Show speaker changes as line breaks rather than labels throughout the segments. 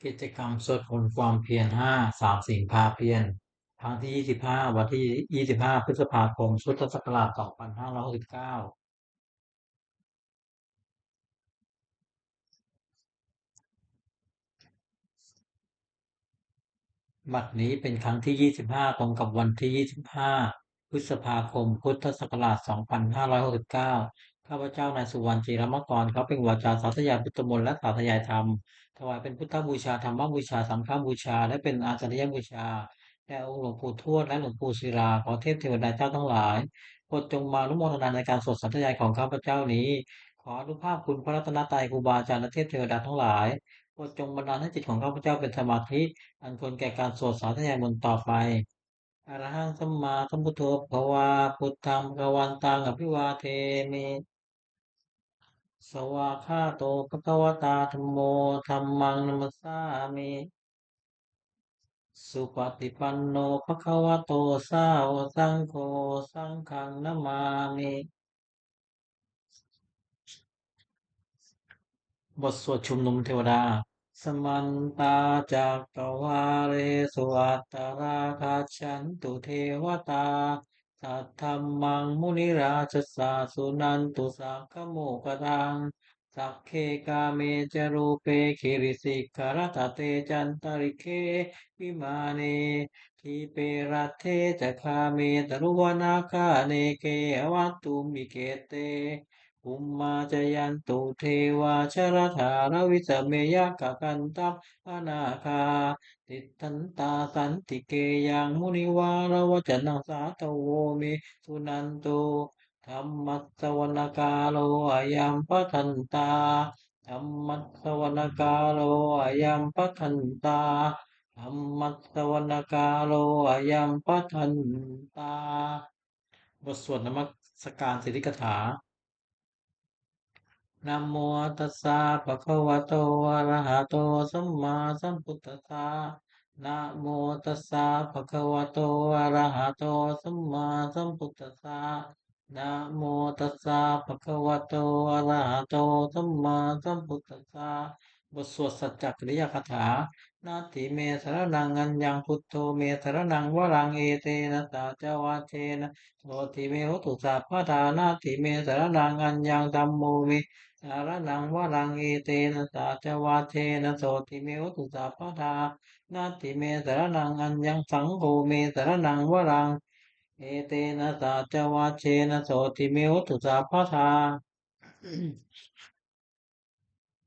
กิจกรรมสวดมนต์ความเพียรห้าสามสิ่งพาเพียรครั้งที่25วันที่25พฤษภาคมพุทธศักราช2569บัดนี้เป็นครั้งที่25ตรงกับวันที่25พฤษภาคมพุทธศักราช2569ข้าพเจ้านายสุวรรณจีรมกรเขาเป็นวาจาสาธยายพุทธมนต์และสาธยายธรรมถวายเป็นพุทธบูชาธรรมบูชาสังฆบูชาและเป็นอาจารยบูชาแด่องค์หลวงปู่ทวดและหลวงปู่ศิลาขอเทพเทวดาเจ้าทั้งหลายโปรดจงมาอนุโมทนาในการสวดสาธยายของข้าพเจ้านี้ขออนุภาพคุณพระรัตนตรัยครูบาอาจารย์และเทพเทวดาทั้งหลายโปรดจงบันดาลให้จิตของข้าพเจ้าเป็นสมาธิ อันควรแก่การสวดสาธยายมนต์ต่อไปอะระหังสัมมาสัมพุทโธภควาพุทธังภควันตังอภิวาเทมิสวากขาโตภควตาธัมโมธัมมังนัมสสามิสุปฏิปันโนภควโตสาวกสังโฆสังฆังนามามิบทสวดชุมนุมเทวดา สมันตาจักกวาเรสุอัตตราคัจฉันตุเทวตาสัทธัมมังมุนิราชสาสุนันตุสักขโมกตังสักเคกาเมจรูเปคิริสิกขารตเตจันตริเควิมาเนทีเปรัตเทจะคาเมตรุวนาคาเนเกอวัตตุมิเกเต อุมมาจยันตุเทวาชรธารวิสเมยกะกันตัมอนาคาติทันตาสันติเกยังมุนิวารวจนังสาตโวเมสุนันตุธรรมัสสวนกาโลอายัมปะทันตาธรรมัสสวนกาโลอายัมปะทันตาธรรมัสสวนกาโลอายัมปะทันตาบทสวดนมัสการสิริกถา นะโมตัสสะภะคะวะโตอะระหะโตสัมมาสัมพุทธัสสะนะโมตัสสะภะคะวะโตอะระหะโตสัมมาสัมพุทธัสสะนะโมตัสสะภะคะวะโตอะระหะโตสัมมาสัมพุทธัสสะบทสวดสัจจกริยคาถานาทิเมสรนังอัญญังพุทโธเมสรนังวรังเอเตนะสาจวาเชนะโสติเมหุตุสัพพะทานาทิเมสรนังอัญญังธัมโมเม สารนังวรังเอเตนะสาจวาเทนะโสติเมวตุสัพพทานาติเมสารนังอัญญังสังโฆเมสารนังวรังเอเตนะสาจวาเชนะโสติเมวตุสัพพทา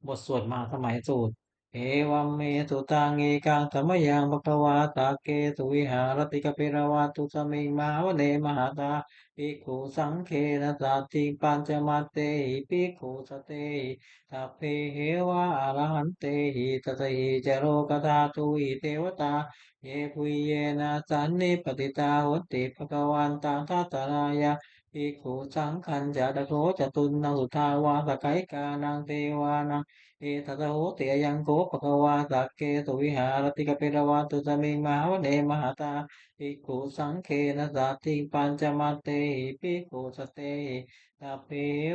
บทสวดมหาสมัยสูตรเอวัมเมสุตังเอกังธรรมยังภควาตาเกสุวิหารติกเปรวาตุสมิงมาวเนมหาตาภิกขุสังเคนะสัตติปัญจมาเตหิภิกขุสเตหิสัพเพเหวะอรหันเตหิตถะหิจโรกธาตุหิเทวตาเยปุยเยนะสันนิปติตาหนติภควันตังทัตตรายาภิกขุสังขันจะตะโกจตุนนสุทาวาสกายกานังเทวานัง เอตตะโหติยังโกภควาสักเกสุวิหารติกเปรวาตุสมิงมหาวเนมหาตาภิกขุสังเคนะสัตติปัญจมาเตหิภิกขุสเตหิสัพเพ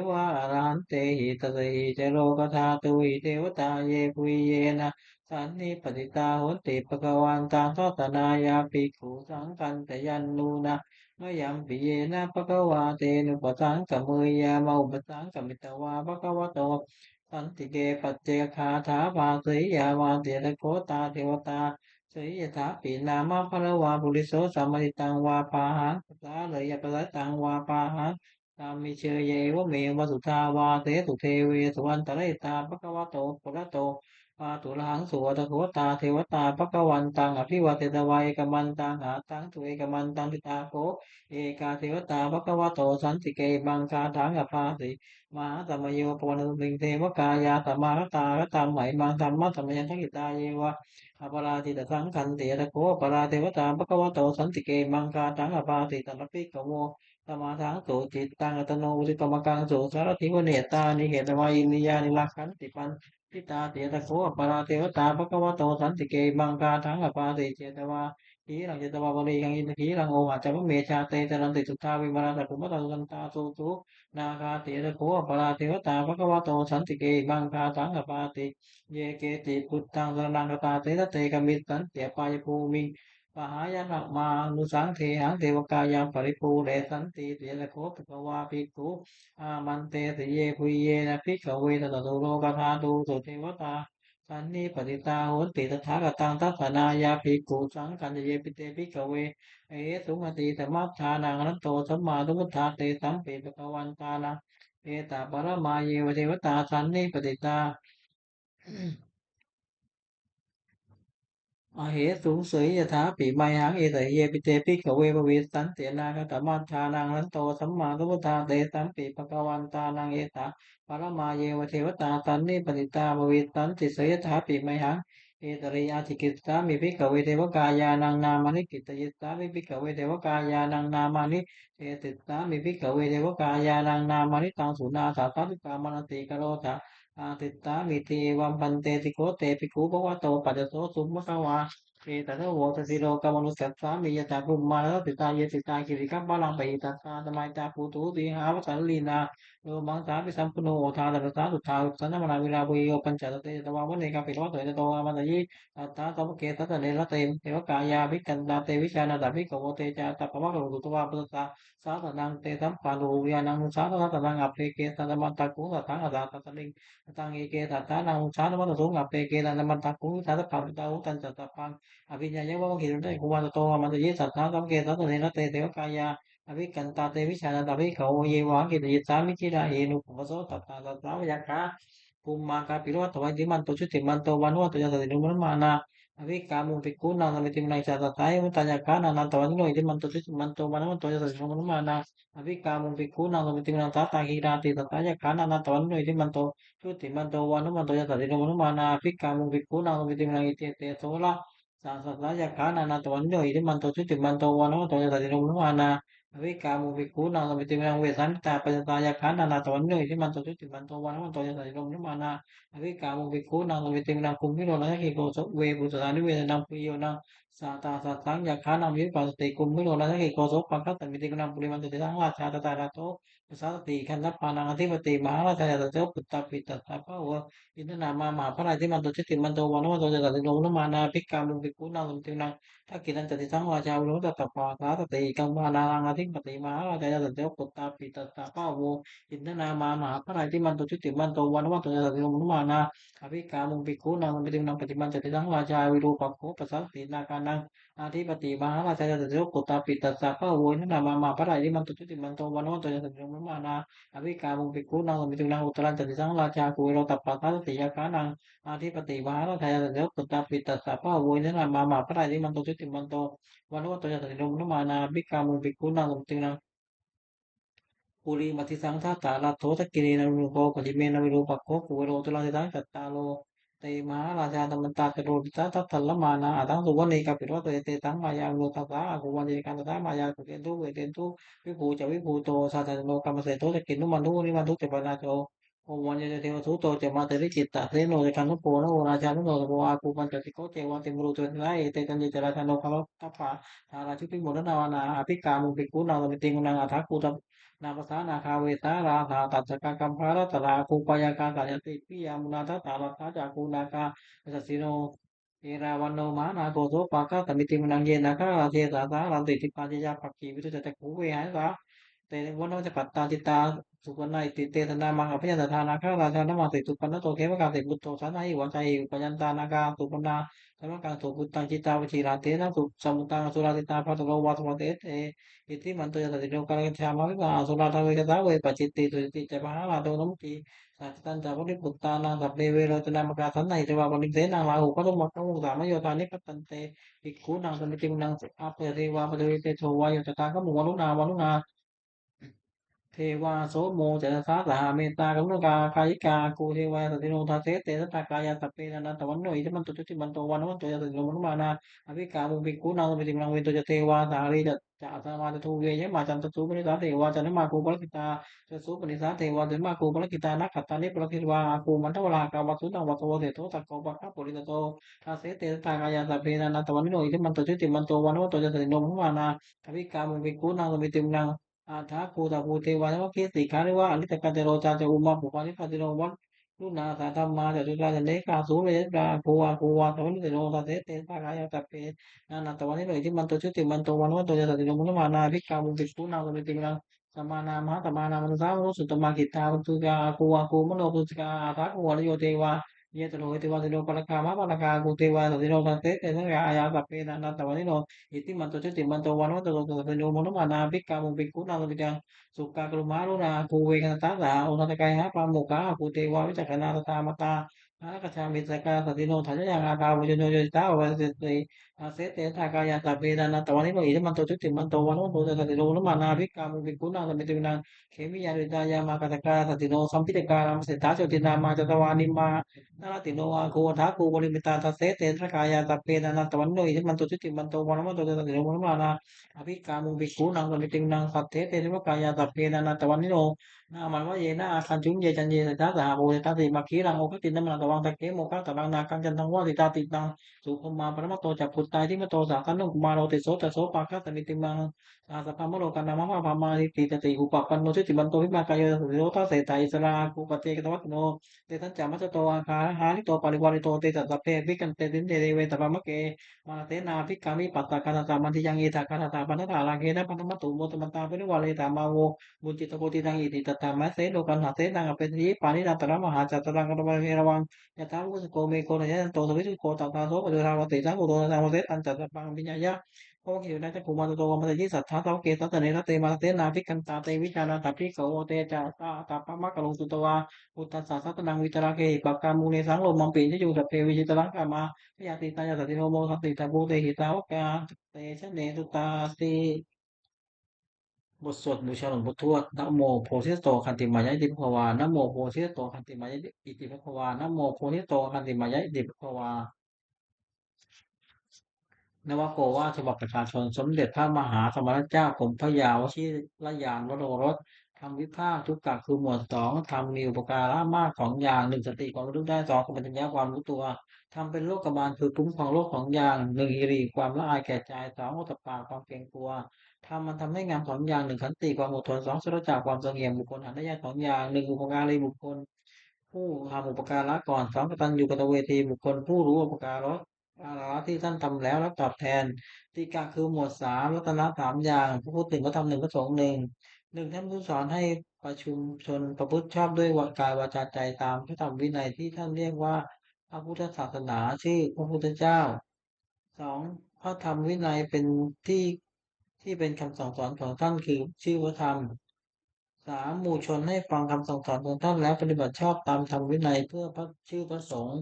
วะอรหันเตหิตถะหิจโลกธาตุหิเทวตาเยปุยเยนะสันนิปติตาโหติภควันตังทัตนายาภิกขุสังกันตยันนูนะมยัมปิเยนะภควาเตนุปสังกมยยามาอุปสังกมิตวาภควโต สันติเกปัจเจกขาถาภาสิยาวาเตระโคตาเทวตาสิยถาปีนามาภรวาบุริโสสัมมติตังวาปาหังสาเลยยปะตังวาปาหังตามิเชยเยวะเมวสุทาวาเตสุเทเวสุวันตะเรตาภควโตปุระโตปาตุระหังสุวัตโคตาเทวตาภควันตังอภิวาเตตวัยกมันตังหาตังตุเอกมันตังติตาโกเอกาเทวตาภควโตสันติเกบังคาถังอภาสิ มหาสัมมโยปวันตุสิงเทวกายาสัมมาคตาคตามไหมมังธรรมะสัมมยัญทังกิตาเยวะอปราติตสังขันติยะตะโกปราเทวตาภควโตสันติเกมังคาตังอภาติตันปิกโวสมาทังสุจิตตังอัตโนอุสิกรรมกังสุสารทิวเนตานิเหตวายินิยานิลักขันติปันทิตาติยะตะโกปราเทวตาภควโตสันติเกมังคาตังอภาติเจตวา ขีรังเจตวาปริยังอินทขีรังโอหัจจมเมชาเตจรันติสุทธาวิมาราตะกุมตะสุตันตาสุตุนาคาเตระโคปราเทวตาภควโตสันติเกบังคาสังกปาติเยเกติพุทธังสรณังคตาเตระเตกมิตตันเตปายภูมิปหายนะมานุสังเทหังเทวกายามปริภูเรสันติเตระโคภควาภิกขุอามันเตสิเยภุยเยนะภิกขเวตตโตโลกธาตุสุเทวตา สันนิปติตาโหนติตถาคตังทัศนายาภิกขุสังขันเยปิเตภิกขเวเอสุมติสมัชฌานังอนันโตสัมมาสัมพุทธาเตสัมปิปะคะวันตานังเอตาปรมาเยวเทวตาสันนิปติตา อเหสุงเสยยถาปิไมหังเอเตเยปิเตปิกเวปวิสันเตนาคตมัชฌานังนันโตสัมมาสัมพุทธาเตสัมปิปะคะวันตานังเอตาปรมาเยวเทวตาสันนิปติตาภวิสันติเสยยถาปิไมหังเอตริยาธิกิตสามิภิกขเวเทวกายานังนามานิกิตยิสสามิภิกขเวเทวกายานังนามานิเอติสสามิภิกขเวเทวกายานังนามานิตังสุนาสาสาตุกามนติกโรธาอาติตตามิเทวัมปันเตติโกเตปิกุภวะโตปัจจโสสุมมะคะวา เอตนะโวตสิโลกามนุสสัตสามิยตาภุมมาแล้วปิตายติตากิริกัปปะลังปะอิตัสสาตมัยตาภูตูติหาวสันลีนาโลมังสาปิสัมปุโนโอทาตะสาสุทธาอุตสันนมนาวิลาภุโยปัญจตเตตวามุนีกาปิโรเตโตอามันตยิตัตตาสัมปเกตัตตะเนรเตมเทวกายาภิกันตาเตวิชานาตาภิกขโวเตจาตะปะวะโลกุตวาปุตตะสาสนังเตสัมปานุยานังนุสาสนังอัปเพเกตัตตะมันตะกุงสัตถังอัตตาตะลิง ตังเอเกตัตถานังชาตมัตสุงอัปเปเกตันตมันตักขุงทัตตะปัตตาหุตันจัตตะปังอภิญญายวะกิรุเตกุวันโตมันตยิสัทธาสัมเกตัตเนนะเตเทวกายาอภิกันตาเตวิชานาตาภิกขโวเยวะกิตยิสามิจิราเอนุปปโสตัตตาตัตตาวยัคคะภูมิมากาปิโรตวัยติมันโตชุติมันโตวันวัตยาสตินุมรมานาอภิกามุปิกุนาสมิติมนัยจัตตายมุตตยัคคะนานันตวันโนอิติมันโตชุติมันโตวันวัตยาสตินุมรมานาอภิกามุปิกุนาสมิติมนัยจัตตาหิราติตัตตยัคคะนานันตวันโนอิติมันโต ชุติมันโตวานุมันโตยะสัจจิโนมนุมานาภิกขามุภิกขุนานุปิติมังอิเตเตโสละสาสัตตายะขานานาตวันโยอิติมันโตชุติมันโตวานุมันโตยะสัจจิโนมนุมานาภิกขามุภิกขุนานุปิติมังเวสันตาปัจจตายะขานานาตวันโยอิติมันโตชุติมันโตวานุมันโตยะสัจจิโนมนุมานาภิกขามุภิกขุนานุปิติมังคุมิโรนะหิโกสเวปุสสานิเวสนังปุโยนังสาตาสัตตังยะขานังวิปัสสติคุมิโรนะหิโกสปังคัตตมิติมังปุริมันติสังวาชาตตาระโตสัตติขันธปานังอธิปติมหาราชาตเจ้าปุตตะปิตตะภะวะ อินทนามามหาพระราชที่มันตุชิติมันโตวันวันโตจะตัดสินลงนมานาภิกขามุภิกขุนาสุตินังทักกินันจติสังวาจาวุโรตตะปาสาตติกัมมานานังอธิปติมหาราชาตเจ้าปุตตาปิตตาภาโวอินทนามามหาพระราชที่มันตุชิติมันโตวันวันโตจะตัดสินลงนมานาอภิกขามุภิกขุนาสุตินังปฏิมันจติสังวาจาวิรูปักโขปัสสัตตินาคานังอธิปติมหาราชาตเจ้าปุตตาปิตตาภาโวอินทนามามหาพระราชที่มันตุชิติมันโตวันวันโตจะตัดสินลงนมานาอภิกขามุภิกขุนาสุตินังอุตรันจติสังวาจาคุวิโรตปาสาตติยาคานัง อาทิปติวาระทายาตเถวปุตตาปิตัสสะพะโวยนะนามามาพระราชิมันโตชุติมันโตวันวัตโตยะติโนมนุมานาภิกขามุภิกขุนาสมตินัง ปุริมัติสังฆาตาลัทโธสกกิรินานุโกปจิเมนาวิรูปักโขกุเวโรตุลาสิตังจัตตาโลเตมหาราชาตมันตาจโรปิตาทัตถลมานาอัตังสุวรรณีกัปิโรเตเตตังมายาโลตัสสะอากุวันเจกันตถามายาสุเกตุเวเตตุวิภูจะวิภูโตสัจจโนกรรมเสโตสกินุมันทุนิมันทุเตปนาโจโอวันเจเทวสุโตเจมาเตริจิตตะเสโนเจกันทุโพนะโอราชานุโนโกอากูปัญจสิโกเจวันติมรุเตนะเอเตตันเจจราชาโนภะทัพพะทาราชุติโมรนาวนาอภิกามุปิกุนาสมิติงนังอัฏฐกูต นาภาษานาคาเวสาราธาตัจจกกัมภารัตราคูปายากาตายติปิยามุนาทัตตาลัทธาจากคูนาคาสัสสิโนเอราวันโนมานาโกโสปากาตมิติมนังเยนาคาราเทสาสารันติทิปาจิยาปักขีวิทุจตะคูเวหัสสะเตวันโนจะปัตตาจิตาสุปนัยติเตตนามังอภิญญาทานาคาราชานามาติสุปนโตเขวกาติบุตโตสานาหิวัชัยปัญญตานาคาสุปนาธรรมกังสุปุตตังจิตาวชิราเตนะสุสมุตังสุราติตาภัตโลวาสวเตเต इति मन्त्रयततिलोकरक्षामविकासुराधविगता पचित्ति सुचिति च महाराधोनमुखि साचितां च पुलिपुत्तानां सप्ते वेलोचनामकासन्न हितवापलिप्तेनां राहुपदुमक्कमुक्तामयोधानि पतन्ते भिक्खूनां समितिं आपयति वापदविते सोवायो तथा कमुवनुना वनुना เทวาโสโมจตสาสหาเมตตากรุณากาคายิกากูเทวาสติโนทาเสเตสัตตากายาสัพเพนันตวันโนอิทิมันตุจุติมันโตวันวันโตยะสติโนมนุมานาอภิกามุปิกุนาอุปติมังเวโตจะเทวาสารีจะอัสมาจะทูเวยมาจันตสุปนิสาเทวาจันมาคูปลกิตาจะสุปนิสาเทวาจันมาคูปลกิตานักขัตตานิปลกิตวาคูมันทวรากาวัสุตังวัตโวเตโตตักโกปะคะปุริตโตทาเสเตสัตตากายาสัพเพนันตวันโนอิทิมันตุจุติมันโตวันวันโตยะสติโนมนุมานาอภิกามุปิกุนาอุปติมัง อาถาภูตาภูเทวานวคิสิกานิวะอนิตกาเจโรจาจะอุมาปุปานิปัติโนวัตลุนาสาธรรมาจตุราจันเดกาสูเรสกาภูวาตวันนิโรตาเสเตสากายาตเปนานาตวันนิโรอิทิมันโตชุติมันโตวันวันโตจะสติโนมุนมานาภิกขามุปิปุนาสมิติมังสมานามหาตมานามนุสาวรุสุตมากิตาปัตุกาภูมโนปุสกาอาภาภูวรโยเทวาเยตโนเทวาติโนปะละกามะปะละกากูเทวาสติโนตาเสเตสกายาตเปนานาตวันนิโรอิทิมันโตชุติมันโตวันวันโตจะสติโนมุนมานาภิกขามุปิปุนาสมิติ สุกากรุมารุณาภูเวกนตาสาโอทัตกายหะปาโมกาภูเทวาวิจักขณาตตามตาอารักชามิสกาสติโนทัจยังอาภาวุจโนโยตาวัสติอาเสเตทากายาตาเปดานาตวันนิโนอิมันโตจุติมันโตวันโนโตสติโนนุมานาภิกามุภิกุณาสมิติวินังเขมิยาริตายามากตกาสติโนสัมพิตการามเสตาโชตินามาจตวานิมานาติโนอาโคทาคูบริมิตาทัสเสเตทากายาตาเปดานาตวันนิโนอิมันโตจุติมันโตวันโนโตสติโนนุมานา อภิกามุภิกขุนังสมิตินังสัพเทเตนะกายาสัพเพนันตวันนิโนนามันว่าเยนะอาคันจุงเยจันเยสัจจสหโภตติมัคคีรังโอคตินัมนันตวังตะเกโมกัตตังนาคังจันทังวาติตาติตังสุภมาปรมัตโตจักขุตตายที่มโตสาคันนุกุมารโรติโสตโสปาคัสสมิติมังสาสะพามโลกันนามะพามาติติตติอุปปันโนทิติบันโตวิมากายสุติโรทัสเสตาอิสราภูปเจกตวัตโนเตทันจามัสโตอาคาหานิโตปาริวาริโตเตสัสเพวิกันเตตินเตเวตปะมะเก มาเตนาภิกขามิปัตตะคาตามันทิยังเอตาคาตาปันธาลาเกนะปันธมัตตุโมตมันตาเปริวาเลตามาโวบุญจิตโกติตังอิติตตามะเสโลกันหาเตตังอเปติปานินันตระมหาจัตตังกตระเวระวังยะถาวุสโกเมโกนะยันโตสวิสุโกตัตตาโสปะเทราวติสังโฆโตนะโมเตตันจัตตะปังปิญญายะโอคิวนะจักขุมาตุโตวะมัตยิสัทธาตาวเกตัตตะเนรเตมาเตนาภิกขันตาเตวิจานาตภิกขโอเตจาตาตาปะมะกะลงสุตวาอุตตัสสะสัตตนังวิตราเกหิปักกามูเนสังโลมังปิจะอยู่สัพเพวิจิตรังกามา พยาติตายาสติโนโมสันติตาภูเตหิตาวกาเตชะเนตุตาสีบทสวดบูชาหลวงปู่ทวดนะโมโพธิสตโตคันติมายะอิติภควานะโมโพธิสตโตคันติมายะอิติภควานะโมโพธิสตโตคันติมายะอิติภควา นวโกวาทฉบับประชาชนสมเด็จพระมหาสมณเจ้ากรมพระยาวชิรยานวโรรสทำวิภาคทุกกะคือหมวดสองทำมีอุปการะมากสองอย่างหนึ่งสติความรู้ได้สองสัมปชัญญะความรู้ตัวทำเป็นโลกบาลคือคุ้มครองโลกสองอย่างหนึ่งฮิริความละอายแก่ใจสองโอตตปาความเกรงกลัวทำมันทำให้งามสองอย่างหนึ่งขันติความอดทนสองสุรจากความเสงี่ยมบุคคลหันได้ยากสองอย่างหนึ่งอุปการีบุคคลผู้ทำอุปการะก่อนสองกตัญญูกตเวทีบุคคลผู้รู้อุปการะ ภาระที่ท่านทำแล้วแล้วตอบแทนตีกาคือหมวดสามรัตนะสามอย่างพระพุทธหนึ่งพระธรรมหนึ่งพระสงฆ์หนึ่งท่านผู้สอนให้ประชุมชนประพฤติชอบด้วยวากายวาจาใจตามพระธรรมวินัยที่ท่านเรียกว่าพระพุทธศาสนาชื่อพระพุทธเจ้าสองพระธรรมวินัยเป็นที่เป็นคำสั่งสอนของท่านคือชื่อพระธรรมสามหมู่ชนให้ฟังคำสั่งสอนของท่านแล้วปฏิบัติชอบตามธรรมวินัยเพื่อพระชื่อพระสงฆ์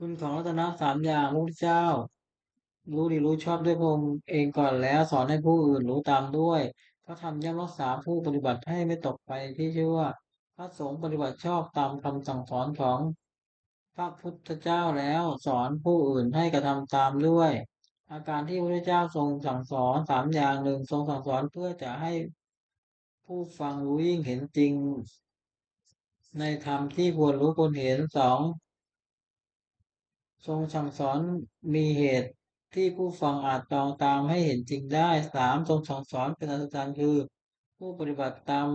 คุณของรัตนะสามอย่างพระพุทธเจ้ารู้ดีรู้ชอบด้วยพระองค์เองก่อนแล้วสอนให้ผู้อื่นรู้ตามด้วยพระธรรมย่อมรักษาผู้ปฏิบัติให้ไม่ตกไปที่ชื่อว่าพระสงฆ์ปฏิบัติชอบตามคำสั่งสอนของพระพุทธเจ้าแล้วสอนผู้อื่นให้กระทำตามด้วยอาการที่พระพุทธเจ้าทรงสั่งสอนสามอย่างหนึ่งทรงสั่งสอนเพื่อจะให้ผู้ฟังรู้ยิ่งเห็นจริงในธรรมที่ควรรู้ควรเห็นสอง ทรงสั่งสอนมีเหตุที่ผู้ฟังอาจตองตามให้เห็นจริงได้สามทรงสั่งสอนเป็นอัศจรรย์คือผู้ปฏิบัติตาม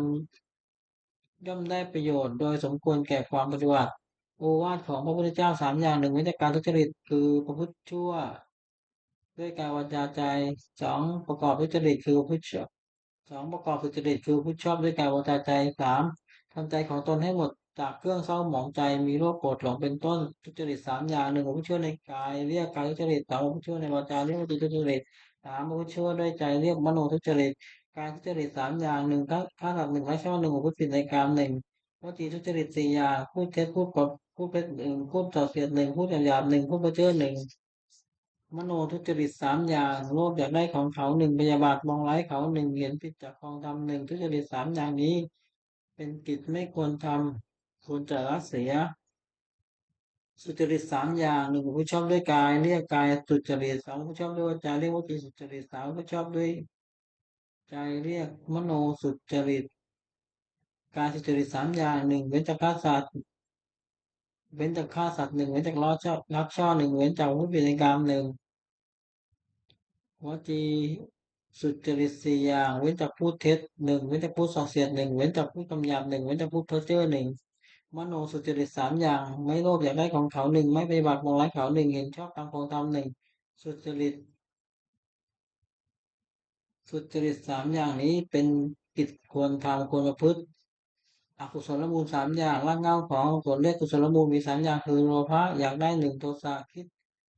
ย่อมได้ประโยชน์โดยสมควรแก่ความปฏิบัติโอวาทของพระพุทธเจ้าสามอย่างหนึ่งไม่ใช่การทุจริตคือประพฤติชั่วด้วยกายวาจาใจสองประกอบทุจริตคือประพฤติชั่ว สองประกอบสุจริตคือผู้ชอบด้วยกายวาจาใจสามทำใจของตนให้หมดจากเครื่องเศร้าหมองใจมีโรคโกรธหลงเป็นต้นทุจริตสามอย่างหนึ่งผู้ชั่วในกายเรียกกายทุจริตสองผู้ชั่วในวาจาเรียกวจีทุจริตสามผู้ชั่วด้วยใจเรียกมโนทุจริตการทุจริตสามอย่างหนึ่งฆ่าสัตว์หนึ่งลักชั่วหนึ่งผู้ผิดในกามหนึ่งวจีทุจริตสี่อย่างพูดเท็จพูดปดพูดเป็นหนึ่งพูดส่อเสียดหนึ่งพูดหยาบหนึ่งพูดเพ้อเจ้อหนึ่ง มโนทุจริตสามอย่างโลภอยากได้ของเขาหนึ่งพยาบาทมองร้ายเขาหนึ่งเห็นผิดจากครองธรรมหนึ่งทุจริตสามอย่างนี้เป็นกิจไม่ควรทำควรจะละเสียสุจริตสามอย่างหนึ่งผู้ชอบด้วยกายเรียกกายสุจริตสองผู้ชอบด้วยวาจาเรียกวจีสุจริตสามผู้ชอบด้วยใจเรียกมโนสุจริตกายสุจริตสามอย่างหนึ่งเว้นจากฆ่าสัตว์เว้นจากฆ่าสัตว์หนึ่งเว้นจากล้อชอบลักช่อหนึ่งเว้นจากผู้ผิดในกรรมหนึ่ง วจีสุจริตสี่อย่างเว้นจากพูดเท็จหนึ่งเว้นจากพูดส่อเสียดหนึ่งเว้นจากพูดคำหยาบหนึ่งเว้นจากพูดเพ้อเจ้อหนึ่งมโนสุจริตสามอย่างไม่โลภอยากได้ของเขาหนึ่งไม่ปฏิบัติมองร้ายเขาหนึ่งเห็นชอบตามของธรรมหนึ่งสุจริตสุจริตสามอย่างนี้เป็นกิจควรทำควรประพฤติอกุศลมูลสามอย่างรากเหง้าของอกุศลเรียกกุศลมูลมีสามอย่างคือโลภะอยากได้หนึ่งโทสะคิด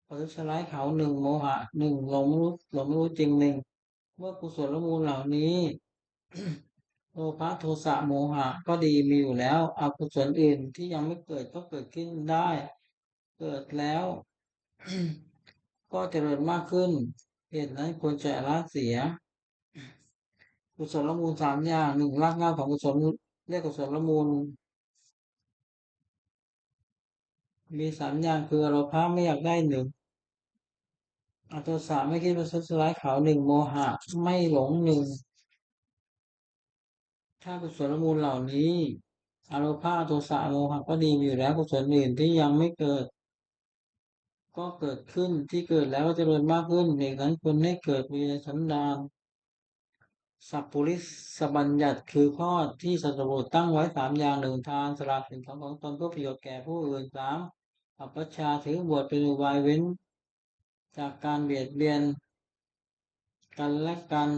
ประทุษร้ายเขาหนึ่งโมหะหนึ่งหลงไม่รู้จริงหนึ่งเมื่อกุศลมูลเหล่านี้ โลภะโทสะโมหะก็ดีมีอยู่แล้วอกุศลอื่นที่ยังไม่เกิดก็เกิดขึ้นได้เกิดแล้วก็เจริญมากขึ้นเหตุนั้นควรจะละเสียกุศลมูลสามอย่างหนึ่งรากเหง้าของกุศลเรียกกุศลมูลมีสามอย่างคือโลภะไม่อยากได้หนึ่งอโทสะไม่คิดประทุษร้ายเขาหนึ่งโมหะไม่หลงหนึ่งถ้ากุศลมูลเหล่านี้อโลภาโทสะโมหะก็ดีมีอยู่แล้วกุศลอื่นที่ยังไม่เกิด ก็เกิดขึ้นที่เกิดแล้วก็เจริญมากขึ้นเหตุนั้นควรให้เกิดมีในสันดานสัพพุริสบัญญัติคือข้อที่สัตบุรุษตั้งไว้สามอย่างหนึ่งทานสละสิ่งของตนเพื่อประโยชน์แก่ผู้อื่นสามอัปปชฌาถือบวชเป็นอุบายเว้นจากการเบียดเบียนกันและกัน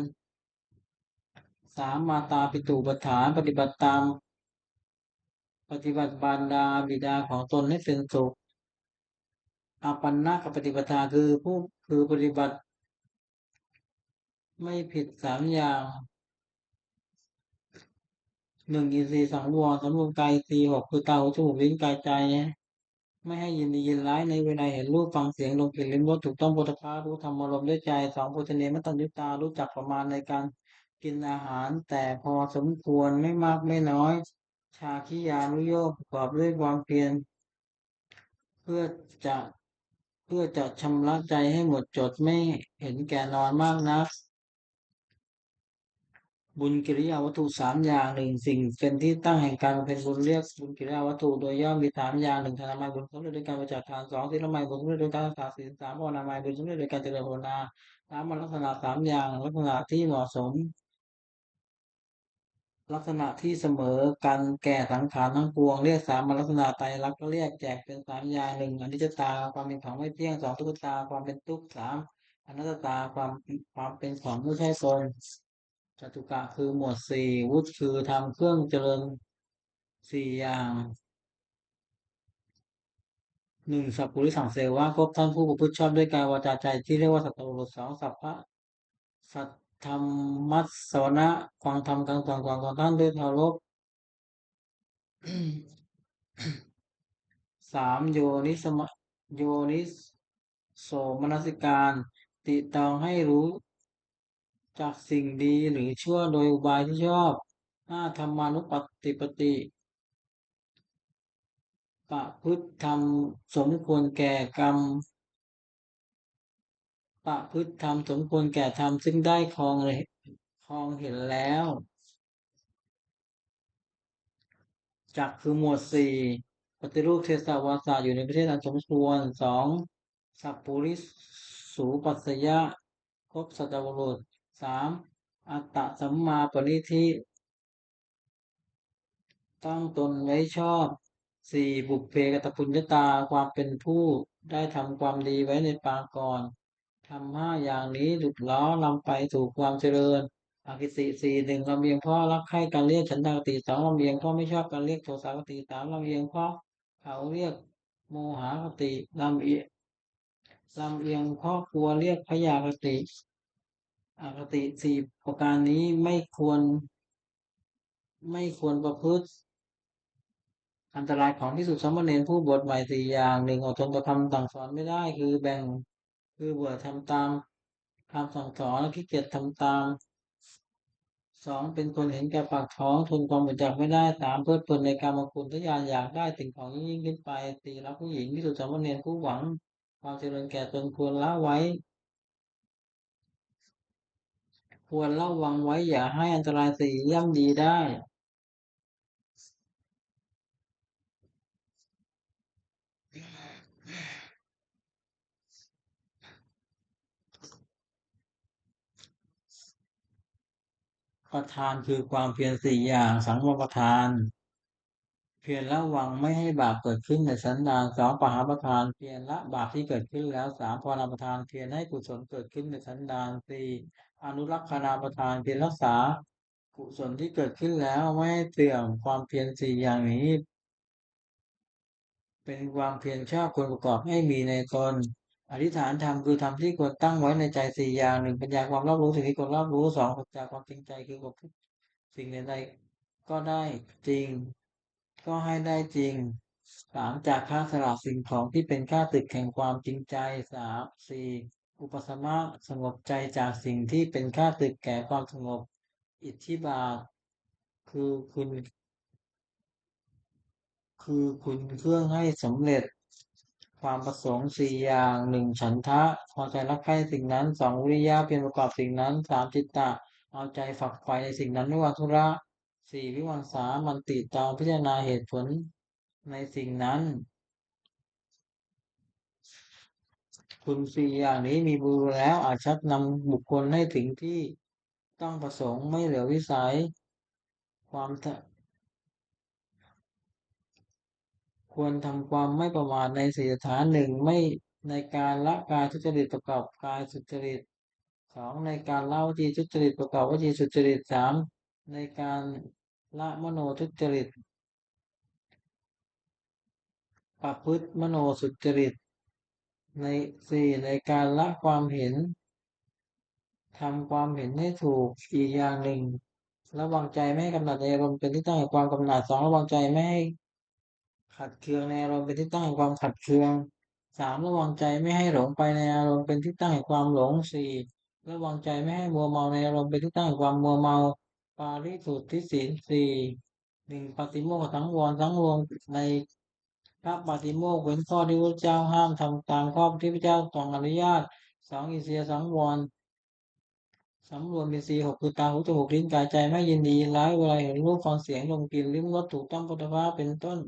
สามมาตาปิตูปถัมภ์ปฏิบัติตามปฏิบัติบารดาบิดาของตนให้เป็นสุขอาปันนกปฏิปทาคือผู้คือปฏิบัติไม่ผิดสามอย่าง หนึ่งอินทรีย์สังวรสำรวมกายอินทรีย์หกคือตาหูจมูกลิ้นกายใจไม่ให้ยินดียินร้ายในเวลาเห็นรูปฟังเสียงลมกลิ่นลิ้มรสถูกต้องโผฏฐัพพะรู้ธรรมอารมณ์ด้วยใจสองโภชเนมตัญญุตารู้จักประมาณในการกินอาหารแต่พอสมควรไม่มากไม่น้อยชาคิยานุโยคประกอบด้วยความเพียรเพื่อจะเพื่อจะชำระใจให้หมดจดไม่เห็นแก่นอนมากนัก บุญกิริยาวัตถุสามอย่างหนึ่งสิ่งเป็นที่ตั้งแห่งการบำเพ็ญบุญเรียกบุญกิริยาวัตถุโดยย่อมมีสามอย่างหนึ่งทานามัยบุญสำเร็จโดยการบริจาคทานสองศีลไมัยบุญสำเร็จโดยการรักษาศีลสามภาวนามัยบุญสำเร็จโดยการเจริญภาวนาสามลักษณะสามอย่างลักษณะที่เหมาะสมลักษณะที่เสมอกันแก่สังขารทั้งปวงเรียกสามลักษณะไตรลักษณ์ก็เรียกแจกเป็นสามอย่างหนึ่งอนิจจตาความเป็นของไม่เที่ยงสองทุกขตาความเป็นทุกข์สามอนัตตาความเป็นของไม่ใช่ตน จตุกะคือหมวดสี่วุฒิคือทำเครื่องเจริญสี่อย่างหนึ่งสัพพุริสังเสวะครบท่านผู้ประพฤติชอบด้วยกายวาจาใจที่เรียกว่าสัตตบุรุษสองสัพพะสัทธรรมัสสวนะฟังธรรมคำสั่งของท่านด้วยเคารพสามโยนิโสมนสิการติตองให้รู้จากสิ่งดีหรือชั่วโดยอุบายที่ชอบห้าธรรมานุปปติ ประพฤติธรรมสมควรแก่กรรมประพฤติธรรมสมควรแก่ธรรมซึ่งได้ครองเห็นแล้วจักคือหมวดสี่ปฏิรูปเทศวาสาอยู่ในประเทศอันสมควรสองสัพปุริสูปัสสยะครบสัตบุรุษสามอัตตสัมมาปณิธิ ตั้งตนไว้ชอบสี่บุพเพกตปุญญาตาความเป็นผู้ได้ทำความดีไว้ในปางก่อนทำห้าอย่างนี้หลุดล้อลำไปสู่ความเจริญอคิติสี่หนึ่งลำเอียงเพราะรักใคร่การเรียกฉันทากติสองลำเอียงเพราะไม่ชอบการเรียกโทสาคติสามลำเอียงเพราะเขาเรียกโมหคติลำเอียงเพราะกลัวเรียกพยาคติอคติสี่ประการนี้ไม่ควรประพฤติ อันตรายของที่สุดสามเณรผู้บวชใหม่สี่อย่างหนึ่งอดทนต่อคำสั่งสอนไม่ได้คือแบ่ง คือเบื่อทำตามคำสั่งสอนแล้วขี้เกียจทำตามสองเป็นคนเห็นแก่ปากท้องทนความอดอยากไม่ได้สามเพลิดเพลินในกามคุณทะยานอยากได้สิ่งของยิ่งขึ้นไปสี่รักผู้หญิงที่สุดสามเณรผู้หวังความเจริญแก่ตนควรละไว้ควรระวังไว้อย่าให้อันตรายสี่ย่ำดีได้ประทานคือความเพียรสี่อย่างสังวรประทาน เพียรระวังไม่ให้บาปเกิดขึ้นในสันดานสองปหาประทานเพียรละบาปที่เกิดขึ้นแล้วสามภาวนาประทานเพียรให้กุศลเกิดขึ้นในสันดานสี่อนุรักษณาประทานเพียรรักษากุศลที่เกิดขึ้นแล้วไม่ให้เสื่อมความเพียรสี่อย่างนี้เป็นความเพียรชอบควรประกอบให้มีในตนอธิษฐานธรรมคือธรรมที่ควรตั้งไว้ในใจสี่อย่างหนึ่งปัญญาความรอบรู้สิ่งที่ควรรอบรู้สองปัญญาความจริงใจคือความสิ่งใดๆก็ได้จริงก็ให้ได้จริง สามจากค่าสละสิ่งของที่เป็นค่าศึกแห่งความจริงใจสามสี่อุปสมะสงบใจจากสิ่งที่เป็นค่าศึกแก่ความสงบอิทธิบาทคือคุณคุณเครื่องให้สำเร็จความประสงค์สี่อย่างหนึ่งฉันทะพอใจรักใคร่สิ่งนั้นสองวิริยะเพียรประกอบสิ่งนั้นสามจิตตะเอาใจฝักใฝ่ในสิ่งนั้นไม่วางธุระสี่วิมังสามันติตามพิจารณาเหตุผลในสิ่งนั้น คุณสี่อย่างนี้มีบูรณ์แล้วอาจชักนำบุคคลให้ถึงที่ต้องประสงค์ไม่เหลือวิสัยความทะควรทำความไม่ประมาทในสี่สถานหนึ่งไม่ในการละกายทุจริตประกอบกายสุจริตสองในการละวจีทุจริตประกอบวจีสุจริตสามในการละมโนทุจริตประพฤติมโนสุจริตในสี่ในการละความเห็น ทำความเห็นให้ถูกอีกอย่างหนึ่งระวังใจไม่ให้กำหนัดในอารมณ์เป็นที่ตั้งแห่งความกำหนัดสองระวังใจไม่ให้ขัดเคืองในอารมณ์เป็นที่ตั้งแห่งความขัดเคืองสามระวังใจไม่ให้หลงไปในอารมณ์เป็นที่ตั้งแห่งความหลงสี่ระวังใจไม่ให้มัวเมาในอารมณ์เป็นที่ตั้งแห่งความมัวเมาปาริสุทธิศีลสี่หนึ่งปฏิโมกข์สังวรทั้งรวมในพระปฏิโมกข์เว้นข้อที่พระเจ้าห้ามทำตามข้อที่พระเจ้าทรงอนุญาตสองอินทรียสังวร สำรวมอินทรีย์หกคือตาหูจมูกลิ้นกายใจไม่ยินดีร้ายเวลาเห็นรูปฟังเสียงดมกลิ่นลิ้มรสถูกต้องโผฏฐัพพะเป็นต้น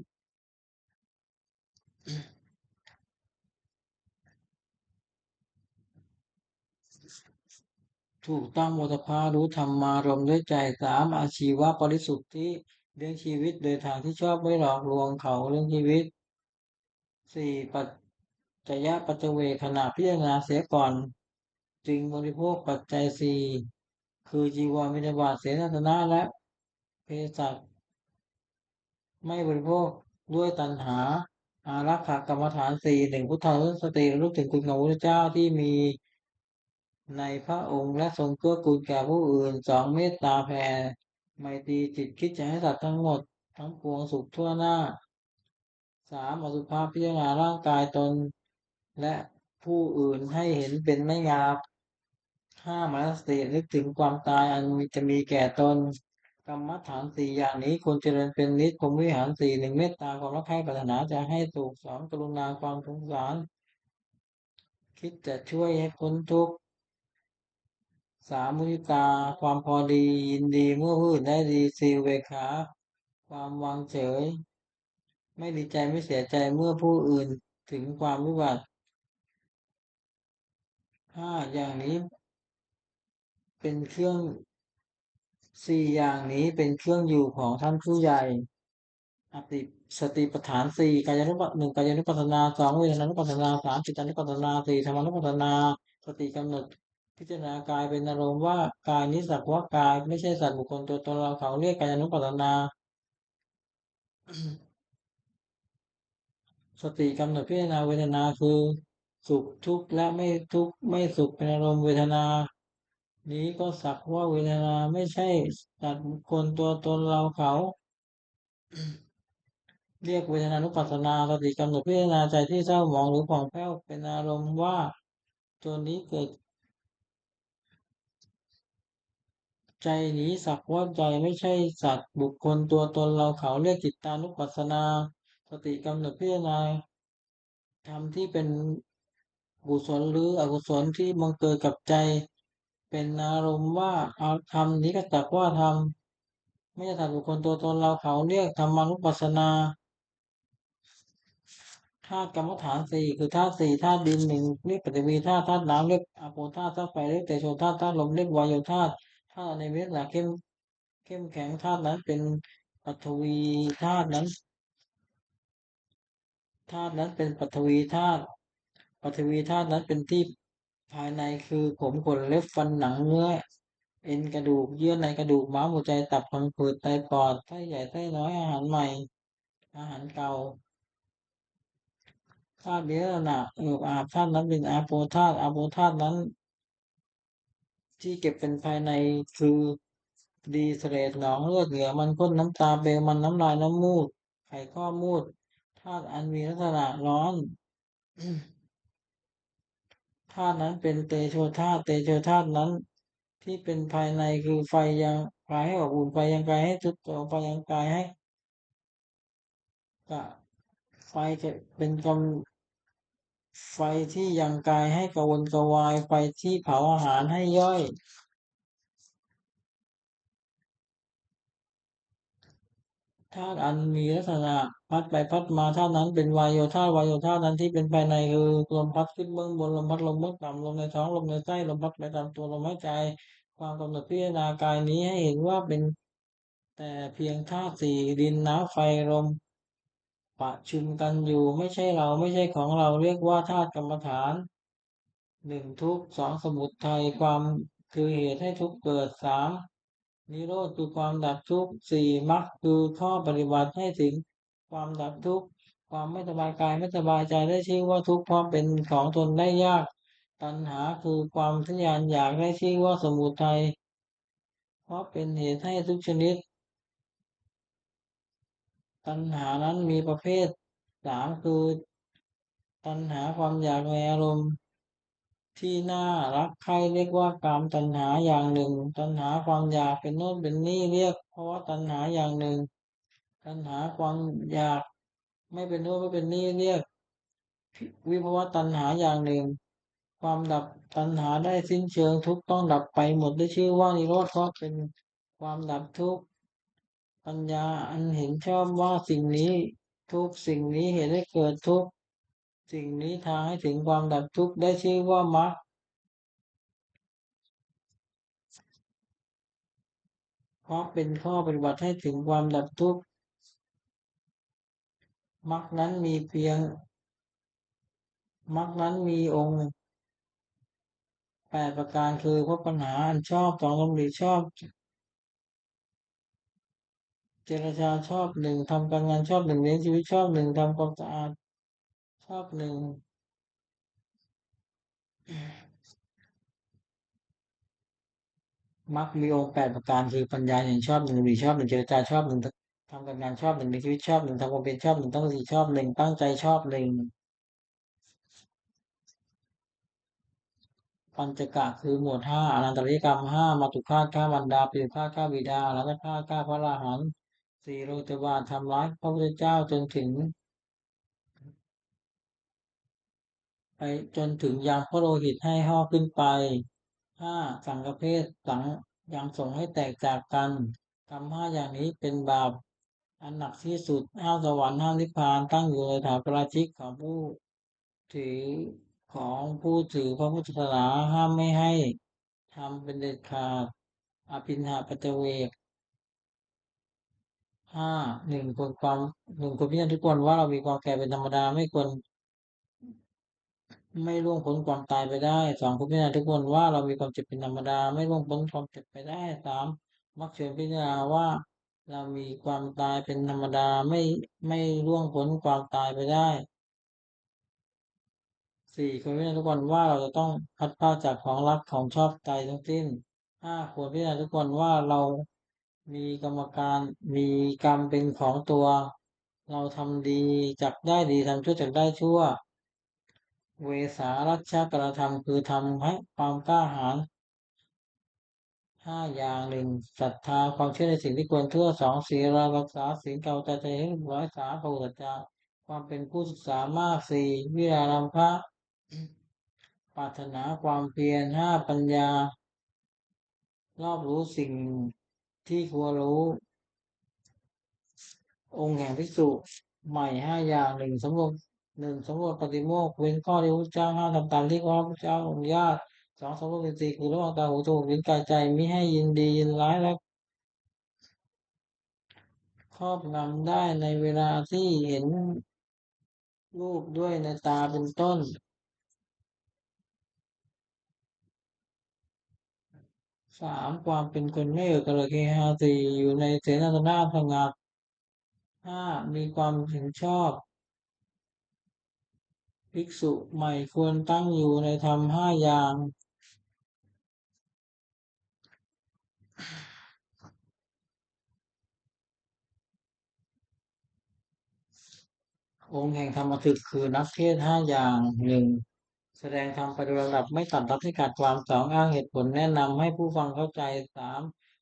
ถูกต้องโผฏฐัพพะรู้ธรรมารมณ์ด้วยใจสามอาชีวะปริสุทธิเลี้ยงชีวิตโดยทางที่ชอบไม่หลอกลวงเขาเลี้ยงชีวิตสี่ปัจจยปัจเจเวขณะพิจารณาเสียก่อนจึงบริโภคปัจจัยสี่คือจีวรบิณฑบาตเสนาสนะและเภสัช ไม่บริโภคด้วยตัณหาอารักขากรรมฐานสี่หนึ่งพุทธานุสติระลึกถึงคุณของพระพุทธเจ้าที่มีในพระองค์และทรงเกื้อกูลแก่ผู้อื่นสองเมตตาแผ่ไมตรีจิตคิดจะให้สัตว์ทั้งหมดทั้งปวงสุขทั่วหน้าสามอสุภะพิจารณาร่างกายตนและผู้อื่นให้เห็นเป็นไม่งามห้ามนสตินึกถึงความตายอันจะมีแก่ตน กรรมฐานสี่อย่างนี้ควรเจริญเป็นนิจพรหมวิหารสี่หนึ่งเมตตาความรักใคร่ปรารถนาจะให้สุขสองกรุณาความสงสารคิดจะช่วยให้พ้นทุกข์สามมุทิตาความพอดียินดีเมื่อผู้อื่นได้ดีสี่อุเบกขาความวางเฉยไม่ดีใจไม่เสียใจเมื่อผู้อื่นถึงความวิบัติห้าอย่างนี้เป็นเครื่องสี่อย่างนี้เป็นเครื่องอยู่ของท่านผู้ใหญ่ อติสติปัฏฐานสี่กายานุปัสหนึ่งกายานุปัสสนาสองเวทนานุปัสสนาสามจิตานุปัสสนาสี่ธรรมานุปัสสนาสติกำหนดพิจารณากายเป็นอารมณ์ว่ากายนี้สักว่ากายไม่ใช่สัตว์บุคคลตัวตนเราเขาเรียกกายานุปัสสนาสติกำหนดพิจารณาเวทนาคือสุขทุกข์และไม่ทุกข์ไม่สุขเป็นอารมณ์เวทนานี้ก็สักว่าเวทนาไม่ใช่สัตว์บุคคลตัวตนเราเขา เรียกเวทนานุปัสสนาสติกำหนดพิจารณาใจที่เศร้าหมองหรือผ่องแผ้วเป็นอารมณ์ว่า จนนี้เกิดใจนี้สักว่าใจไม่ใช่สัตว์บุคคลตัวตนเราเขาเรียกจิตตานุปัสสนาสติกำหนดพิจารณาธรรมที่เป็นกุศลหรืออกุศลที่บังเกิดกับใจเป็นอารมณ์ว่าเอาธรรมนี้ก็จักว่าธรรมไม่ใช่สัตว์บุคคลตัวตนเราเขาเรียกธรรมานุปัสสนาธาตุกรรมฐานสี่คือธาตุสี่ธาตุดินหนึ่งเรียกปฐวีธาตุธาตุน้ำเรียกอาโปธาตุธาตุไฟเรียกเตโชธาตุธาตุลมเรียกวายโยธาตุธาตุในเวทนาเข้มแข็งธาตุนั้นเป็นปฐวีธาตุนั้นเป็นปฐวีธาตุปฐวีธาตุนั้นเป็นที่ภายในคือผมขนเล็บฟันหนังเนื้อเอ็นกระดูกเยื่อในกระดูกม้ามหัวใจตับพังผืดไตปอดไส้ใหญ่ไส้น้อยอาหารใหม่อาหารเก่าธาตุเนี้นะอาบธาตุนั้นเป็นอาโปธาตุอาโปธาตุนั้นที่เก็บเป็นภายในคือดีเสลดหนองเลือดเหงื่อมันข้นน้ำตาเบลมันน้ำลายน้ำมูกไขข้อมูดธาตุอันมีลักษณะร้อนธาตุนั้นเป็นเตโชธาตุเตโชธาตุนั้นที่เป็นภายในคือไฟยังกายให้อบอุ่นไฟยังกายให้ทุกตัวไฟยังกายให้กะไฟจะเป็นไฟที่ยังกายให้กระวนกระวายไฟที่เผาอาหารให้ย่อยธาตุอันมีลักษณะพัดไปพัดมาธาตุนั้นเป็นวายโยธาตุวายโยธาตุนั้นที่เป็นภายในคือลมพัดขึ้นเบื้องบนลมพัดลมเบื้องต่ำลมในท้องลมในไส้ลมพัดไปตามตัวลมหายใจความกำหนดพิจารณากายนี้ให้เห็นว่าเป็นแต่เพียงธาตุสี่ดินน้ำไฟลมประชุมกันอยู่ไม่ใช่เราไม่ใช่ของเราเรียกว่าธาตุกรรมฐาน หนึ่งทุกข์สองสมุทัยความคือเหตุให้ทุกข์เกิดสามนิโรธคือความดับทุกข์สี่มรรคคือข้อปฏิบัติให้ถึงความดับทุกข์ความไม่สบายกายไม่สบายใจได้ชื่อว่าทุกข์เพราะเป็นของทนได้ยากตัณหาคือความทะยานอยากได้ชื่อว่าสมุทัยเพราะเป็นเหตุให้ทุกชนิดตัณหานั้นมีประเภทสามคือตัณหาความอยากในอารมณ์ ที่น่ารักใครเรียกว่ากามตัณหาอย่างหนึ่งตัณหาความอยากเป็นโน่นเป็นนี่เรียกเพราะว่าตัณหาอย่างหนึ่งตัณหาความอยากไม่เป็นโน่นไม่เป็นนี่เรียกวิภวตัณหาอย่างหนึ่งความดับตัณหาได้สิ้นเชิงทุกข์ต้องดับไปหมดได้ชื่อว่านิโรธเพราะเป็นความดับทุกข์ปัญญาอันเห็นชอบว่าสิ่งนี้ทุกสิ่งนี้เหตุให้เกิดทุกข์สิ่งนี้ทางให้ถึงความดับทุกข์ได้ชื่อว่ามรรค เพราะเป็นข้อปฏิบัติให้ถึงความดับทุกข์มรรคนั้นมีเพียงมรรคนั้นมีองค์8 ประการคือพบปัญหาอันชอบสองดำริชอบเจรจาชอบหนึ่งทำการงานชอบหนึ่งเลี้ยงชีวิตชอบหนึ่งทำความสะอาดชอบหนึ่งมรรคมีองค์8 ประการคือปัญญาอย่างชอบหนึ่งดำริชอบหนึ่งเจรจาชอบหนึ่งทำการงานชอบหนึ่งเลี้ยงชีวิตชอบหนึ่งทำความเป็นชอบหนึ่งตั้งสติชอบหนึ่งตั้งใจชอบหนึ่งปัญจกะคือหมวดห้าอนันตริยกรรมห้ามาตุฆาตฆ่ามารดาปิตุฆาตฆ่าบิดาแล้วก็ฆ่าพระอรหันต์สี่โลติวาททำร้ายพระพุทธเจ้าจนถึงไปจนถึงยังพระโลหิตให้ห่อขึ้นไปห้าสังฆเพศยังส่งให้แตกจากกันทำห้าอย่างนี้เป็นบาปอันหนักที่สุดห้าสวรรค์ห้านิพพานตั้งอยู่ในฐานปราชิกของผู้ถือผู้ถือพระพุทธศาสนาห้ามไม่ให้ทำเป็นเด็ดขาดอภินหาปัจจเวกห้าหนึ่งควรความหนึ่งควรพิจารณาทุกคนว่าเรามีความแก่เป็นธรรมดาไม่ควร ไม่ล่วงพ้นความตายไปได้สองคุณพิจารณาทุกคนว่าเรามีความเจ็บเป็นธรรมดาไม่ล่วงพ้นความเจ็บไปได้สามมักเชิญพิจารณาว่าเรามีความตายเป็นธรรมดาไม่ล่วงพ้นความตายไปได้สี่ควรพิจารณาทุกคนว่าเราจะต้องพัดพรากจากของรักของชอบใจทั้งสิ้นห้าควรพิจารณาทุกคนว่าเรามีกรรมการมีกรรมเป็นของตัวเราทำดีจักได้ดีทำชั่วจักได้ชั่ว เวสารัชชกรธรรมคือทำให้ความกล้าหาญ5 อย่าง1ศรัทธาความเชื่อในสิ่งที่ควรเชื่อ2 ศีลรักษาศีลเก่าใจให้เรียบร้อย3พระสัจจะความเป็นผู้ศึกษามาก4วิรารัมภะปรารถนาความเพียร5ปัญญารอบรู้สิ่งที่ควรรู้องค์แห่งภิกษุใหม่5 อย่าง1สำรวจปฏิโมกข์เว้นข้อที่พระพุทธเจ้าห้ามทำตามที่พระพุทธเจ้าอนุญาต2สำรวจอินทรีย์คือระหว่างตาหูจมูกลิ้นกายใจมิให้ยินดียินร้ายและครอบงำได้ในเวลาที่เห็นรูปด้วยในตาเป็นต้นความเป็นคนไม่เอกระเกหาอยู่ในเสนาสนะสงัดมีความเห็นชอบภิกษุใหม่ควรตั้งอยู่ในธรรม5 อย่างองค์แห่งธรรมทึกคือนักเทศน์5 อย่าง1แสดงธรรมไปโดยลำดับไม่ตัดรัดให้ขาดความอ้างเหตุผลแนะนำให้ผู้ฟังเข้าใจ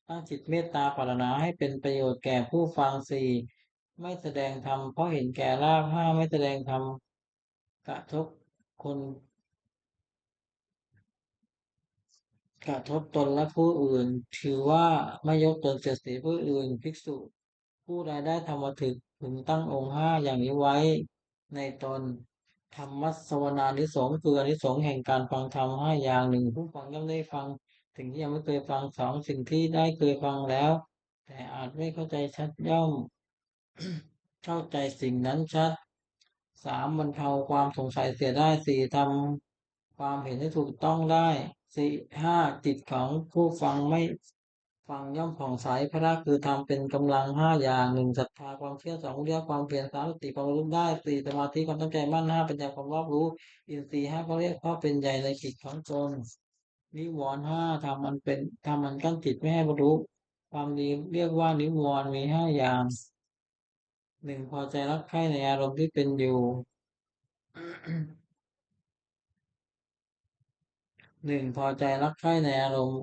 ตั้งจิตเมตตาปรารถนาให้เป็นประโยชน์แก่ผู้ฟังไม่แสดงธรรมเพราะเห็นแก่ลาภไม่แสดงธรรมกระทบคนกระทบตนและผู้อื่นถือว่าไม่ยกตนเสียดสีผู้อื่นภิกษุผู้ใดได้ธรรมถึกพึงตั้งองค์5 อย่างนี้ไว้ในตนธรรมสวนานิสงส์คืออานิสงส์แห่งการฟังธรรม5 อย่างผู้ฟังย่อมได้ฟังสิ่งที่ยังไม่เคยฟังสิ่งที่ได้เคยฟังแล้วแต่อาจไม่เข้าใจชัดย่อม เข้าใจสิ่งนั้นชัดบรรเทาความสงสัยเสียได้ทำความเห็นให้ถูกต้องได้สี่จิตของผู้ฟังไม่ฟังย่อมผ่องใสพระคือทำเป็นกำลัง5 อย่างศรัทธาความเชื่อ2เรียกความเพียรสติความรู้ได้สมาธิความตั้งใจมั่นปัญญาความรอบรู้อินทรีย์เขาเรียกเพราะเป็นใหญ่ในจิตของตนนิวรณ์ทำมันเป็นทำมันกั้นจิตไม่ให้บรรลุความดีเรียกว่านิวรณ์มี5 อย่างพอใจรักใคร่ในอารมณ์ที่เป็นอยู่พอใจรักใคร่ในอารมณ์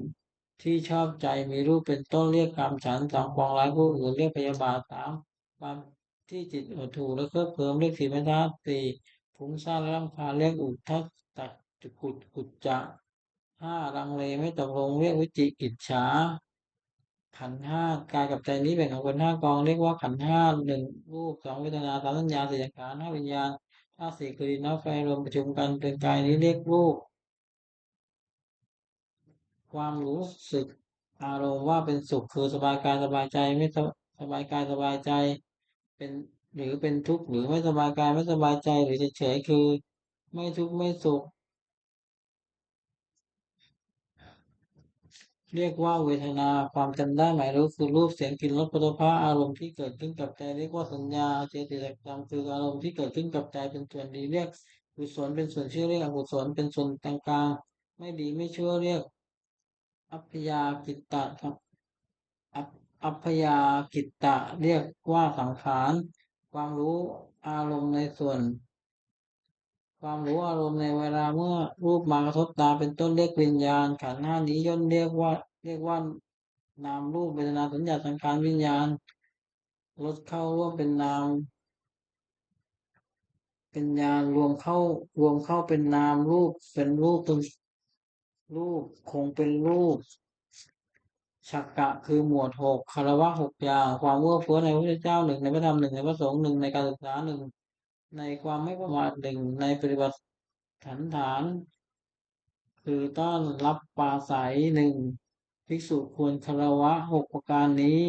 ที่ชอบใจมีรูปเป็นต้นเรียกกามฉันท์ปองร้ายผู้อื่นเรียกพยาบาทความที่จิตหดหู่และเคลิบเคลิ้มเรียกสีไม่ทัสี่ฟุ้งซ่านและรำคาญเรียกอุทธัจจจุกุจจะลังเลไม่ตกลงเรียกวิจิกิจฉาขันธ์ห้ากายกับใจนี้แบ่งออกเป็น5 กองเรียกว่าขันธ์ห้ารูป2เวทนา3สัญญา4สังขาร5วิญญาณ4คือดินน้ำไฟรวมประชุมกันเป็นกายนี้เรียกรูปความรู้สึกอารมณ์ว่าเป็นสุขคือสบายกายสบายใจไม่สบายกายสบายใจเป็นหรือเป็นทุกข์หรือไม่สบายกายไม่สบายใจหรือเฉยๆคือไม่ทุกข์ไม่สุข เรียกว่าเวทนาความจำได้หมายรู้คือรูปเสียงกลิ่นรสโผฏฐัพพะอารมณ์ที่เกิดขึ้นกับใจเรียกว่าสัญญาเจตสิกธรรมคืออารมณ์ที่เกิดขึ้นกับใจเป็นส่วนดีเรียกกุศลเป็นส่วนชั่วเรียกอกุศลเป็นส่วนกลางๆไม่ดีไม่ชั่วเรียกอัพยากิตตะครับอัพอัพยากิตตะเรียกว่าสังขารความรู้อารมณ์ในส่วน ความรู้อารมณ์ในเวลาเมื่อรูปมากระทบตาเป็นต้นเรียกวิญญาณขันธ์ห้านี้ย่นเรียกว่านามรูปเวทนาสัญญาสังขารวิญญาณลดเข้าร่วมเป็นนามเป็นญาณรวมเข้าเป็นนามรูปเป็นรูปคงเป็นรูปฉักกะคือหมวด6คารวะ6 อย่างความเอื้อเฟื้อในพระพุทธเจ้าในพระธรรมในพระสงฆ์ในการศึกษาในความไม่ประมาทในปฏิบัติฐานคือต้อนรับปราศัยภิกษุควรคารวะ6 ประการนี้